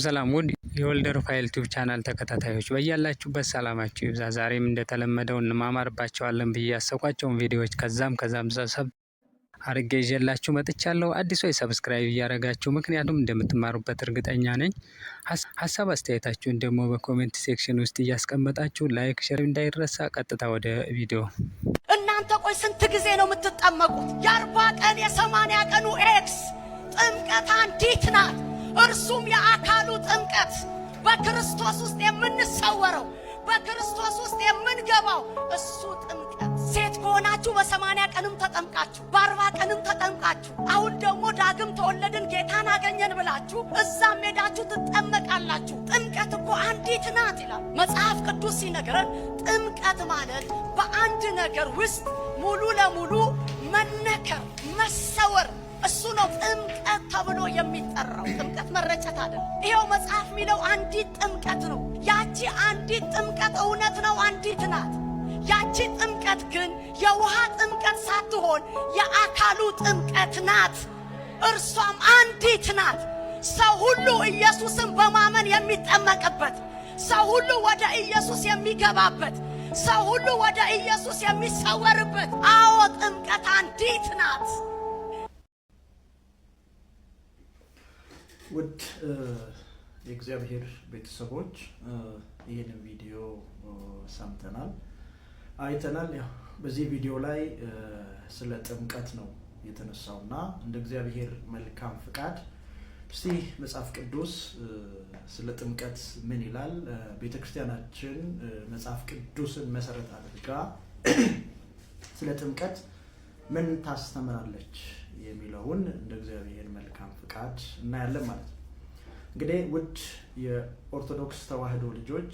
ሰላም ውድ የወልደ ሩፋኤል ዩቲዩብ ቻናል ተከታታዮች በያላችሁበት ሰላማችሁ ይብዛ። ዛሬም እንደተለመደው እንማማርባቸዋለን ብዬ ያሰብኳቸውን ቪዲዮዎች ከዛም ሰብ አድርጌ ይዤላችሁ መጥቻለሁ። አዲሶች ሰብስክራይብ እያደረጋችሁ ምክንያቱም እንደምትማሩበት እርግጠኛ ነኝ። ሀሳብ አስተያየታችሁን ደግሞ በኮሜንት ሴክሽን ውስጥ እያስቀመጣችሁ ላይክ፣ ሼር እንዳይረሳ። ቀጥታ ወደ ቪዲዮ። እናንተ ቆይ ስንት ጊዜ ነው የምትጠመቁት? የ40 ቀን የ80 ቀኑ ኤክስ ጥምቀት አንዲት ናት። እርሱም የአካሉ ጥምቀት በክርስቶስ ውስጥ የምንሰወረው በክርስቶስ ውስጥ የምንገባው እሱ ጥምቀት። ሴት ከሆናችሁ በ80 ቀንም ተጠምቃችሁ በ40 ቀንም ተጠምቃችሁ አሁን ደግሞ ዳግም ተወለድን ጌታን አገኘን ብላችሁ እዛም ሄዳችሁ ትጠመቃላችሁ። ጥምቀት እኮ አንዲት ናት ይላል መጽሐፍ ቅዱስ ሲነግረን። ጥምቀት ማለት በአንድ ነገር ውስጥ ሙሉ ለሙሉ መነከር፣ መሰወር፣ እሱ ነው ጥምቀት ተብሎ የሚጠራው። ጥምቀት መረጨት አይደለም። ይሄው መጽሐፍ የሚለው አንዲት ጥምቀት ነው። ያቺ አንዲት ጥምቀት እውነት ነው፣ አንዲት ናት። ያቺ ጥምቀት ግን የውሃ ጥምቀት ሳትሆን የአካሉ ጥምቀት ናት። እርሷም አንዲት ናት። ሰው ሁሉ ኢየሱስን በማመን የሚጠመቅበት፣ ሰው ሁሉ ወደ ኢየሱስ የሚገባበት፣ ሰው ሁሉ ወደ ኢየሱስ የሚሰወርበት። አዎ ጥምቀት አንዲት ናት። ውድ የእግዚአብሔር ቤተሰቦች ይህንን ቪዲዮ ሰምተናል፣ አይተናል። ያው በዚህ ቪዲዮ ላይ ስለ ጥምቀት ነው የተነሳውና እንደ እግዚአብሔር መልካም ፍቃድ እስቲ መጽሐፍ ቅዱስ ስለ ጥምቀት ምን ይላል፣ ቤተክርስቲያናችን መጽሐፍ ቅዱስን መሰረት አድርጋ ስለ ጥምቀት ምን ታስተምራለች የሚለውን እንደ እግዚአብሔር መልካም ፍቃድ እናያለን ማለት ነው። እንግዲህ ውድ የኦርቶዶክስ ተዋህዶ ልጆች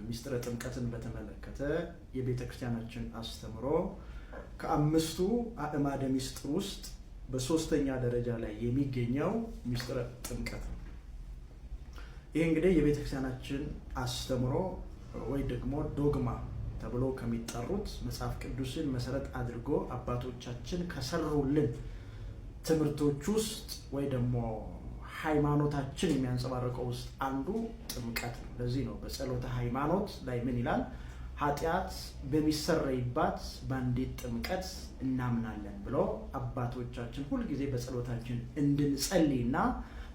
ሚስጥረ ጥምቀትን በተመለከተ የቤተክርስቲያናችን አስተምሮ ከአምስቱ አዕማደ ሚስጥር ውስጥ በሶስተኛ ደረጃ ላይ የሚገኘው ሚስጥረ ጥምቀት ነው። ይህ እንግዲህ የቤተክርስቲያናችን አስተምሮ ወይ ደግሞ ዶግማ ተብሎ ከሚጠሩት መጽሐፍ ቅዱስን መሰረት አድርጎ አባቶቻችን ከሰሩልን ትምህርቶች ውስጥ ወይ ደግሞ ሃይማኖታችን የሚያንጸባርቀው ውስጥ አንዱ ጥምቀት ነው። ለዚህ ነው በጸሎተ ሃይማኖት ላይ ምን ይላል? ኃጢአት በሚሰረይባት በአንዲት ጥምቀት እናምናለን ብሎ አባቶቻችን ሁልጊዜ በጸሎታችን እንድንጸልይና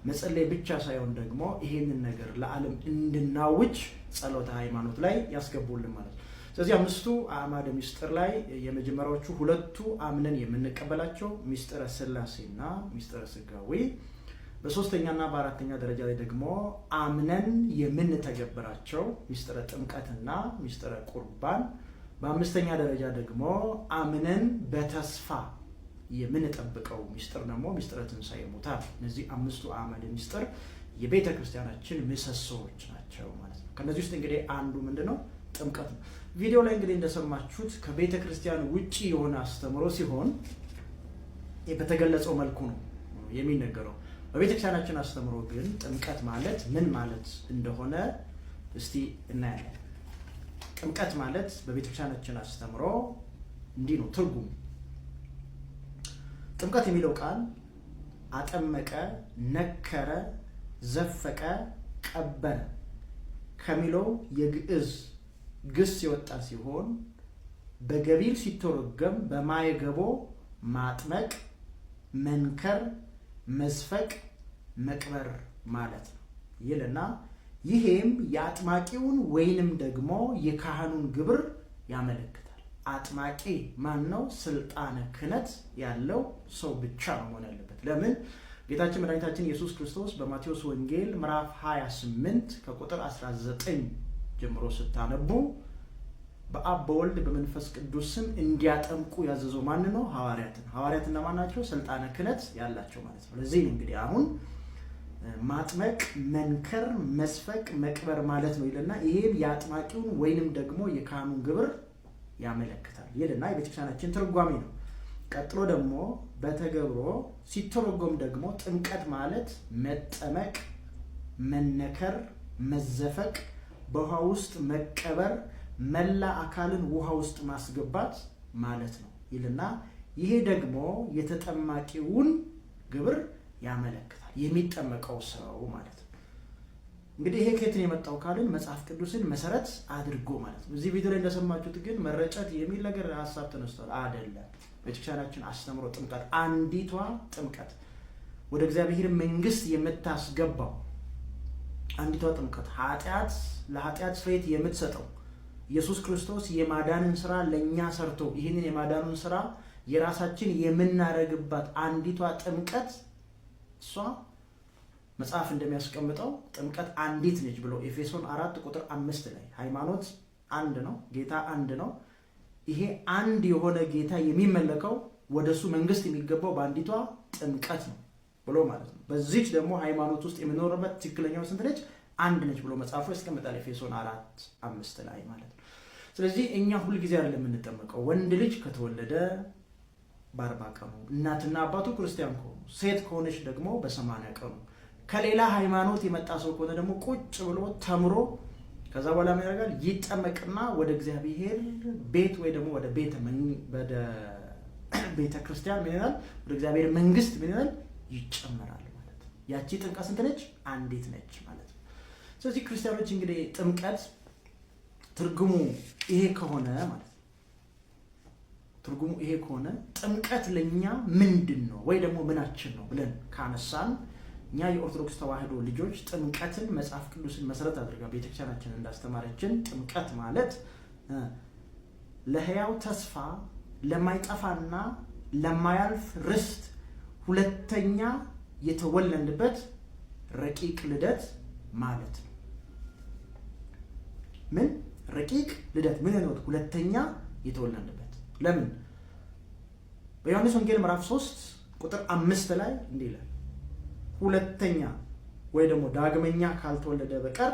መጸለይ ብቻ ሳይሆን ደግሞ ይሄንን ነገር ለዓለም እንድናውጅ ጸሎተ ሃይማኖት ላይ ያስገቡልን ማለት ነው። ስለዚህ አምስቱ አዕማደ ሚስጥር ላይ የመጀመሪያዎቹ ሁለቱ አምነን የምንቀበላቸው ሚስጥረ ሥላሴና ሚስጥረ ሥጋዌ፣ በሶስተኛና በአራተኛ ደረጃ ላይ ደግሞ አምነን የምንተገብራቸው ሚስጥረ ጥምቀትና ሚስጥረ ቁርባን፣ በአምስተኛ ደረጃ ደግሞ አምነን በተስፋ የምንጠብቀው ሚስጥር ደግሞ ሚስጥረ ትንሣኤ ሙታን። እነዚህ አምስቱ አዕማደ ሚስጥር የቤተ ክርስቲያናችን ምሰሶዎች ናቸው ማለት ነው። ከነዚህ ውስጥ እንግዲህ አንዱ ምንድነው? ጥምቀት ነው። ቪዲዮ ላይ እንግዲህ እንደሰማችሁት ከቤተ ክርስቲያን ውጪ የሆነ አስተምሮ ሲሆን በተገለጸው መልኩ ነው የሚነገረው። በቤተ ክርስቲያናችን አስተምሮ ግን ጥምቀት ማለት ምን ማለት እንደሆነ እስቲ እናያለን። ጥምቀት ማለት በቤተ ክርስቲያናችን አስተምሮ እንዲህ ነው ትርጉሙ። ጥምቀት የሚለው ቃል አጠመቀ፣ ነከረ፣ ዘፈቀ፣ ቀበረ ከሚለው የግዕዝ ግስ የወጣ ሲሆን በገቢር ሲተረጎም በማየገቦ ማጥመቅ፣ መንከር፣ መዝፈቅ፣ መቅበር ማለት ነው ይልና ይሄም የአጥማቂውን ወይንም ደግሞ የካህኑን ግብር ያመለክታል። አጥማቂ ማን ነው? ስልጣነ ክህነት ያለው ሰው ብቻ ነው መሆን ያለበት። ለምን? ጌታችን መድኃኒታችን ኢየሱስ ክርስቶስ በማቴዎስ ወንጌል ምዕራፍ 28 ከቁጥር 19 ጀምሮ ስታነቡ በአብ በወልድ በመንፈስ ቅዱስ ስም እንዲያጠምቁ ያዘዘው ማን ነው? ሐዋርያትን። ሐዋርያት እነማን ናቸው? ስልጣነ ክህነት ያላቸው ማለት ነው። ለዚህ ነው እንግዲህ አሁን ማጥመቅ፣ መንከር፣ መስፈቅ፣ መቅበር ማለት ነው ይልና ይሄም የአጥማቂውን ወይንም ደግሞ የካህኑን ግብር ያመለክታል ይልና የቤተክርስቲያናችን ትርጓሜ ነው። ቀጥሎ ደግሞ በተገብሮ ሲተረጎም ደግሞ ጥምቀት ማለት መጠመቅ፣ መነከር፣ መዘፈቅ፣ በውሃ ውስጥ መቀበር፣ መላ አካልን ውሃ ውስጥ ማስገባት ማለት ነው ይልና ይሄ ደግሞ የተጠማቂውን ግብር ያመለክታል። የሚጠመቀው ሰው ማለት ነው። እንግዲህ ይሄ ከየት ነው የመጣው ካልን መጽሐፍ ቅዱስን መሰረት አድርጎ ማለት ነው። እዚህ ቪዲዮ ላይ እንደሰማችሁት ግን መረጨት የሚል ነገር ሐሳብ ተነስቷል። አይደለም። ቤተክርስቲያናችን አስተምሮ ጥምቀት አንዲቷ ጥምቀት ወደ እግዚአብሔር መንግስት የምታስገባው አንዲቷ ጥምቀት ለኃጢአት ስርየት የምትሰጠው ኢየሱስ ክርስቶስ የማዳንን ስራ ለኛ ሰርቶ ይህንን የማዳኑን ስራ የራሳችን የምናረግባት አንዲቷ ጥምቀት እሷ መጽሐፍ እንደሚያስቀምጠው ጥምቀት አንዲት ነች ብሎ ኤፌሶን 4:5 ላይ ሃይማኖት አንድ ነው፣ ጌታ አንድ ነው። ይሄ አንድ የሆነ ጌታ የሚመለከው ወደሱ መንግስት የሚገባው በአንዲቷ ጥምቀት ነው ብሎ ማለት ነው። በዚህች ደግሞ ሃይማኖት ውስጥ የምንኖርበት ትክክለኛው ስንት ነች? አንድ ነች ብሎ መጽሐፉ ያስቀምጣል ኤፌሶን 4:5 ላይ ማለት ነው። ስለዚህ እኛ ሁሉ ጊዜ አይደለም የምንጠመቀው። ወንድ ልጅ ከተወለደ በ40 ቀኑ፣ እናትና አባቱ ክርስቲያን ከሆኑ፣ ሴት ከሆነች ደግሞ በ80 ቀኑ፣ ከሌላ ሃይማኖት የመጣ ሰው ከሆነ ደግሞ ቁጭ ብሎ ተምሮ ከዛ በኋላ ምን ያደርጋል? ይጠመቅና ወደ እግዚአብሔር ቤት ወይ ደግሞ ወደ ቤተ ክርስቲያን ምን ይላል? ወደ እግዚአብሔር መንግስት ምን ይላል? ይጨመራል ማለት ነው። ያቺ ጥምቀት ስንት ነች? አንዲት ነች ማለት ነው። ስለዚህ ክርስቲያኖች እንግዲህ ጥምቀት ትርጉሙ ይሄ ከሆነ ማለት ነው። ትርጉሙ ይሄ ከሆነ ጥምቀት ለኛ ምንድነው ወይ ደግሞ ምናችን ነው ብለን ካነሳን እኛ የኦርቶዶክስ ተዋህዶ ልጆች ጥምቀትን መጽሐፍ ቅዱስን መሰረት አድርጋ ቤተክርስቲያናችን እንዳስተማረችን ጥምቀት ማለት ለሕያው ተስፋ ለማይጠፋና ለማያልፍ ርስት ሁለተኛ የተወለድንበት ረቂቅ ልደት ማለት ነው። ምን ረቂቅ ልደት ምን ነው? ሁለተኛ የተወለድንበት። ለምን? በዮሐንስ ወንጌል ምዕራፍ 3:5 ላይ እንዲህ ይላል፣ ሁለተኛ ወይ ደግሞ ዳግመኛ ካልተወለደ በቀር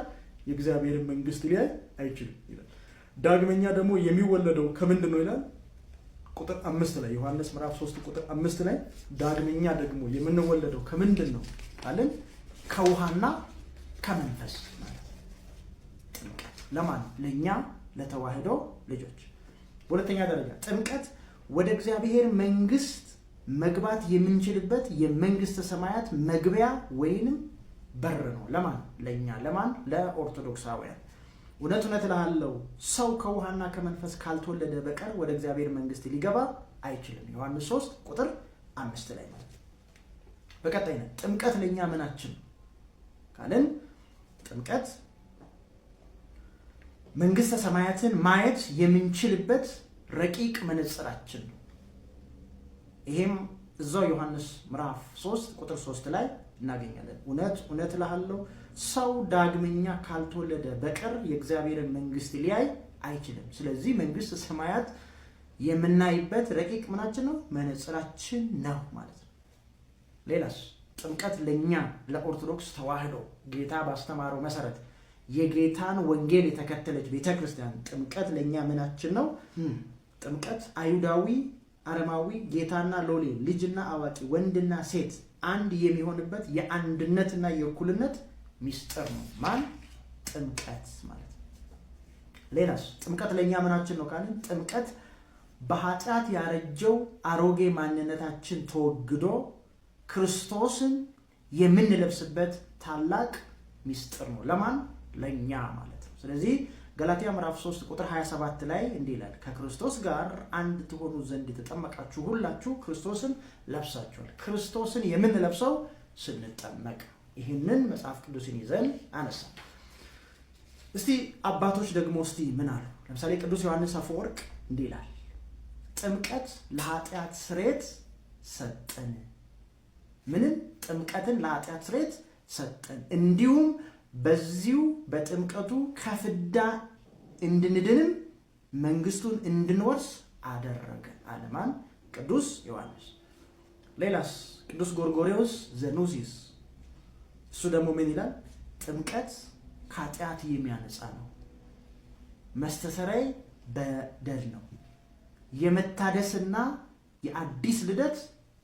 የእግዚአብሔር መንግስት ሊያይ አይችልም ይላል። ዳግመኛ ደግሞ የሚወለደው ከምንድን ነው ይላል? ቁጥር 5 ላይ ዮሐንስ ምዕራፍ 3:5 ላይ ዳግመኛ ደግሞ የምንወለደው ከምንድን ነው አለን? ከውሃና ከመንፈስ ማለት ነው። ጥምቀት ለማን? ለኛ ለተዋህዶ ልጆች። በሁለተኛ ደረጃ ጥምቀት ወደ እግዚአብሔር መንግስት መግባት የምንችልበት የመንግስተ ሰማያት መግቢያ ወይንም በር ነው። ለማን? ለኛ። ለማን? ለኦርቶዶክሳውያን። እውነት እልሃለሁ ሰው ከውሃና ከመንፈስ ካልተወለደ በቀር ወደ እግዚአብሔር መንግስት ሊገባ አይችልም። ዮሐንስ 3:5 ላይ ማለት ነው። በቀጣይነት ጥምቀት ለኛ ምናችን ካልን ጥምቀት መንግስተ ሰማያትን ማየት የምንችልበት ረቂቅ መነጽራችን ነው። ይሄም እዛው ዮሐንስ ምዕራፍ 3:3 ላይ እናገኛለን። እውነት እልሃለሁ ሰው ዳግመኛ ካልተወለደ በቀር የእግዚአብሔርን መንግስት ሊያይ አይችልም። ስለዚህ መንግስት ሰማያት የምናይበት ረቂቅ ምናችን ነው? መነጽራችን ነው ማለት ነው። ሌላስ? ጥምቀት ለኛ ለኦርቶዶክስ ተዋህዶ ጌታ ባስተማረው መሰረት የጌታን ወንጌል የተከተለች ቤተክርስቲያን ጥምቀት ለኛ ምናችን ነው? ጥምቀት አይሁዳዊ፣ አረማዊ፣ ጌታና ሎሌ፣ ልጅና አዋቂ፣ ወንድና ሴት አንድ የሚሆንበት የአንድነትና የእኩልነት ሚስጥር ነው። ማን? ጥምቀት ማለት ነው። ሌላስ? ጥምቀት ለኛ ምናችን ነው ካልን ጥምቀት በኃጢአት ያረጀው አሮጌ ማንነታችን ተወግዶ ክርስቶስን የምንለብስበት ታላቅ ሚስጥር ነው። ለማን? ለኛ ማለት ነው። ስለዚህ ገላትያ ምዕራፍ 3:27 ላይ እንዲህ ይላል፣ ከክርስቶስ ጋር አንድ ትሆኑ ዘንድ የተጠመቃችሁ ሁላችሁ ክርስቶስን ለብሳችኋል። ክርስቶስን የምንለብሰው ስንጠመቅ። ይህንን መጽሐፍ ቅዱስን ይዘን አነሳ። እስቲ አባቶች ደግሞ እስቲ ምን አሉ? ለምሳሌ ቅዱስ ዮሐንስ አፈወርቅ እንዲህ ይላል፣ ጥምቀት ለኃጢአት ስርየት ሰጠን። ምንም? ጥምቀትን ለኃጢአት ስርየት ሰጠን፣ እንዲሁም በዚሁ በጥምቀቱ ከፍዳ እንድንድንም መንግስቱን እንድንወርስ አደረገ አለ። ማን? ቅዱስ ዮሐንስ። ሌላስ? ቅዱስ ጎርጎርዮስ ዘኑሲስ እሱ ደግሞ ምን ይላል? ጥምቀት ከኃጢአት የሚያነጻ ነው፣ መስተሰረይ በደል ነው፣ የመታደስና የአዲስ ልደት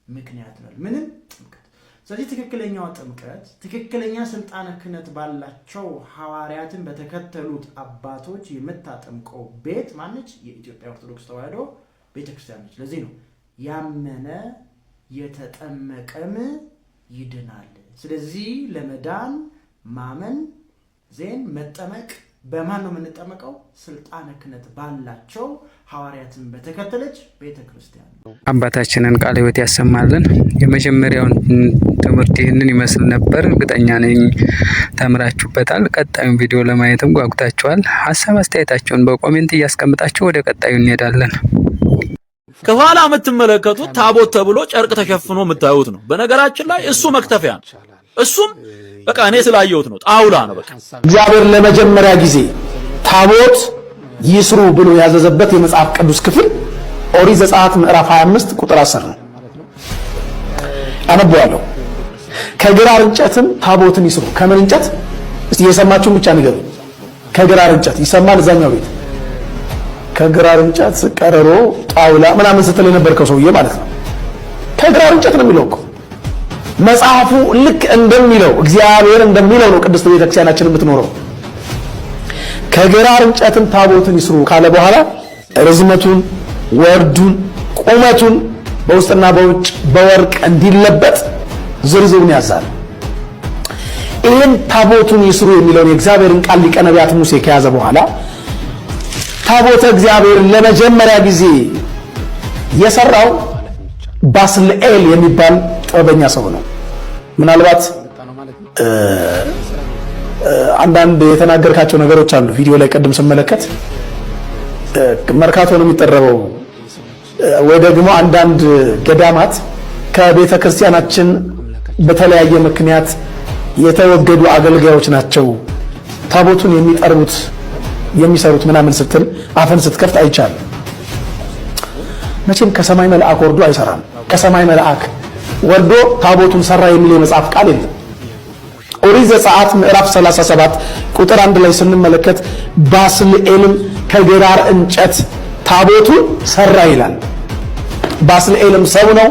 ምክንያት ነው። ምንም? ጥምቀት። ስለዚህ ትክክለኛው ጥምቀት ትክክለኛ ስልጣነ ክህነት ባላቸው ሐዋርያትን በተከተሉት አባቶች የምታጠምቀው ቤት ማነች? የኢትዮጵያ ኦርቶዶክስ ተዋህዶ ቤተክርስቲያን ነች። ለዚህ ነው ያመነ የተጠመቀም ይድናል። ስለዚህ ለመዳን ማመን ዜን መጠመቅ በማን ነው የምንጠመቀው? ስልጣነ ክህነት ባላቸው ሐዋርያትን በተከተለች ቤተክርስቲያን። አባታችንን ቃለ ሕይወት ያሰማልን። የመጀመሪያውን ትምህርት ይህንን ይመስል ነበር። እርግጠኛ ነኝ ተምራችሁበታል። ቀጣዩን ቪዲዮ ለማየትም ጓጉታችኋል። ሀሳብ አስተያየታችሁን በኮሜንት እያስቀምጣችሁ ወደ ቀጣዩ እንሄዳለን። ከኋላ የምትመለከቱት ታቦት ተብሎ ጨርቅ ተሸፍኖ የምታዩት ነው። በነገራችን ላይ እሱ መክተፊያ ነው። እሱም በቃ እኔ ስላየሁት ነው፣ ጣውላ ነው። በቃ እግዚአብሔር ለመጀመሪያ ጊዜ ታቦት ይስሩ ብሎ ያዘዘበት የመጽሐፍ ቅዱስ ክፍል ኦሪት ዘጸአት ምዕራፍ 25 ቁጥር 10 ነው። አነበዋለሁ። ከግራር እንጨትም ታቦትን ይስሩ። ከምን እንጨት? እስቲ የሰማችሁን ብቻ ንገሩ። ከግራር እንጨት ይሰማል። እዛኛው ቤት ከግራር እንጨት ቀረሮ፣ ጣውላ ምናምን ስትል የነበርከው ሰውዬ ማለት ነው። ከግራር እንጨት ነው የሚለው እኮ መጽሐፉ። ልክ እንደሚለው እግዚአብሔር እንደሚለው ነው ቅድስት ቤተክርስቲያናችን የምትኖረው። ከግራር እንጨትም ታቦትን ይስሩ ካለ በኋላ ርዝመቱን፣ ወርዱን፣ ቁመቱን በውስጥና በውጭ በወርቅ እንዲለበጥ ዝርዝሩን ያዛል። ይህን ታቦቱን ይስሩ የሚለውን የእግዚአብሔርን ቃል ሊቀ ነቢያት ሙሴ ከያዘ በኋላ ታቦተ እግዚአብሔር ለመጀመሪያ ጊዜ የሰራው ባስልኤል የሚባል ጥበበኛ ሰው ነው። ምናልባት አንዳንድ የተናገርካቸው ነገሮች አሉ ቪዲዮ ላይ ቀድም ስመለከት መርካቶ ነው የሚጠረበው ወይ ደግሞ አንዳንድ ገዳማት ከቤተ ክርስቲያናችን በተለያየ ምክንያት የተወገዱ አገልጋዮች ናቸው ታቦቱን የሚጠርቡት የሚሰሩት ምናምን ስትል አፈን ስትከፍት አይቻልም። መቼም ከሰማይ መልአክ ወርዶ አይሰራም። ከሰማይ መልአክ ወርዶ ታቦቱን ሰራ የሚል የመጽሐፍ ቃል የለም። ኦሪት ዘጸአት ምዕራፍ 37 ቁጥር 1 ላይ ስንመለከት ባስልኤልም ከግራር እንጨት ታቦቱን ሰራ ይላል። ባስልኤልም ሰው ነው።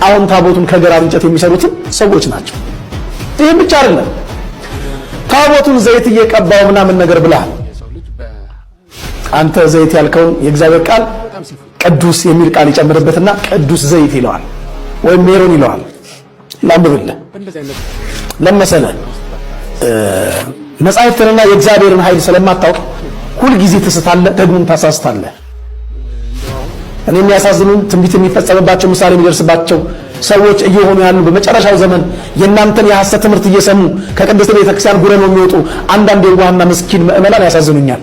አሁን ታቦቱን ከግራር እንጨት የሚሰሩትን ሰዎች ናቸው። ይህም ብቻ አይደለም፣ ታቦቱን ዘይት እየቀባው ምናምን ነገር ብለሃል አንተ። ዘይት ያልከውን የእግዚአብሔር ቃል ቅዱስ የሚል ቃል ይጨምርበትና ቅዱስ ዘይት ይለዋል ወይም ሜሮን ይለዋል። ላንብብልህ ለመሰለ መጻሕፍትንና የእግዚአብሔርን ኃይል ስለማታውቅ ሁልጊዜ ትስታለህ፣ ደግሞም ታሳስታለህ። እኔ የሚያሳዝኑን ትንቢት የሚፈጸምባቸው ምሳሌ የሚደርስባቸው ሰዎች እየሆኑ ያሉ በመጨረሻው ዘመን የእናንተን የሐሰት ትምህርት እየሰሙ ከቅድስት ቤተክርስቲያን ጉረኖ የሚወጡ አንዳንድ የዋህና ምስኪን ምዕመናን ያሳዝኑኛል።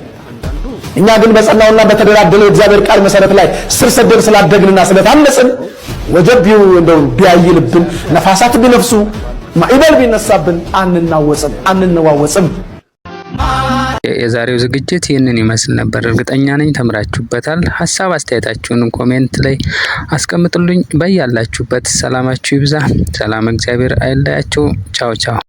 እኛ ግን በጸናውና በተደላደለው እግዚአብሔር ቃል መሰረት ላይ ስር ሰደን ስላደግንና ስለታነጽን ወጀቢው እንደው ቢያይልብን ነፋሳት ቢነፍሱ ማዕበል ቢነሳብን አንነዋወጽም። የዛሬው ዝግጅት ይህንን ይመስል ነበር። እርግጠኛ ነኝ ተምራችሁበታል። ሀሳብ አስተያየታችሁን ኮሜንት ላይ አስቀምጡልኝ። በያላችሁበት ሰላማችሁ ይብዛ። ሰላም እግዚአብሔር አይለያችሁ። ቻው ቻው።